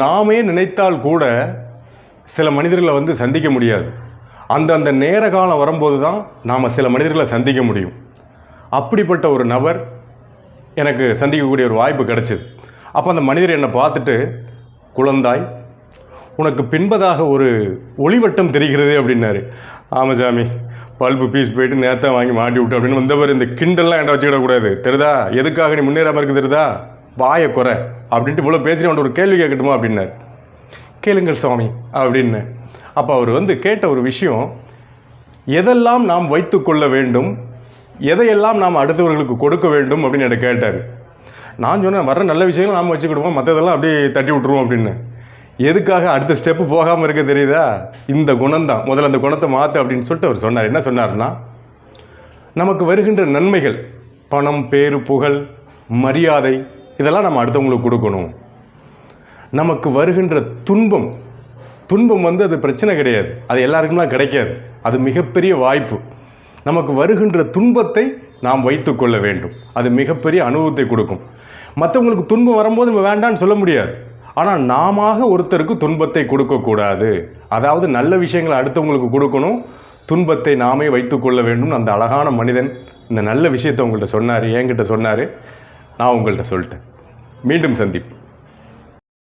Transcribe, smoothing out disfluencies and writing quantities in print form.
நாமே நினைத்தால் கூட சில மனிதர்களை வந்து சந்திக்க முடியாது. அந்த நேர காலம் வரும்போது தான் நாம் சில மனிதர்களை சந்திக்க முடியும். அப்படிப்பட்ட ஒரு நபர் எனக்கு சந்திக்கக்கூடிய ஒரு வாய்ப்பு கிடைச்சிது. அப்போ அந்த மனிதர் என்னை பார்த்துட்டு, குழந்தாய், உனக்கு பின்பதாக ஒரு ஒளிவட்டம் தெரிகிறது அப்படின்னாரு. ஆமாம் சாமி, பல்பு பீஸ் போயிட்டு நேரத்தை வாங்கி மாட்டி விட்டு அப்படின்னு வந்தவர் இந்த கிண்டல்லாம் என்கிட்ட வச்சுக்கிடக்கூடாது. தெரியுதா, எதுக்காக நீ முன்னேறாமல் இருக்குது தெரியுதா, வாயை குறை அப்படின்ட்டு இவ்வளோ பேசுகிறேன், அவன் ஒரு கேள்வி கேட்கட்டுமா அப்படின்னாரு. கேளுங்கள் சுவாமி அப்படின்னு. அப்போ அவர் வந்து கேட்ட ஒரு விஷயம், எதெல்லாம் நாம் வைத்து கொள்ள வேண்டும், எதையெல்லாம் நாம் அடுத்தவர்களுக்கு கொடுக்க வேண்டும் அப்படின்னு என்கிட்ட கேட்டார். நான் சொன்னேன், வர்ற நல்ல விஷயங்கள் நாம் வச்சுக்கிடுவோம், மற்றதெல்லாம் அப்படியே தட்டி விட்டுருவோம் அப்படின்னு. எதுக்காக அடுத்த ஸ்டெப்பு போகாமல் இருக்க தெரியுதா, இந்த குணம்தான், முதல்ல அந்த குணத்தை மாற்று அப்படின்னு சொல்லிட்டு அவர் சொன்னார். என்ன சொன்னார்னா, நமக்கு வருகின்ற நன்மைகள், பணம், பேரு, புகழ், மரியாதை, இதெல்லாம் நம்ம அடுத்தவங்களுக்கு கொடுக்கணும். நமக்கு வருகின்ற துன்பம் வந்து அது பிரச்சனை கிடையாது, அது எல்லாருக்கும்லாம் கிடைக்காது, அது மிகப்பெரிய வாய்ப்பு. நமக்கு வருகின்ற துன்பத்தை நாம் வைத்து கொள்ள வேண்டும், அது மிகப்பெரிய அனுபவத்தை கொடுக்கும். மற்றவங்களுக்கு துன்பம் வரும்போது நம்ம வேண்டான்னு சொல்ல முடியாது, ஆனால் நாம ஒருத்தருக்கு துன்பத்தை கொடுக்கக்கூடாது. அதாவது நல்ல விஷயங்களை அடுத்தவங்களுக்கு கொடுக்கணும், துன்பத்தை நாமே வைத்து கொள்ள வேண்டும். அந்த அழகான மனிதன் இந்த நல்ல விஷயத்தை உங்கள்கிட்ட சொன்னார், என்கிட்ட சொன்னார், நான் உங்கள்கிட்ட சொல்லிட்டேன். மீண்டும் சந்திப்போம்.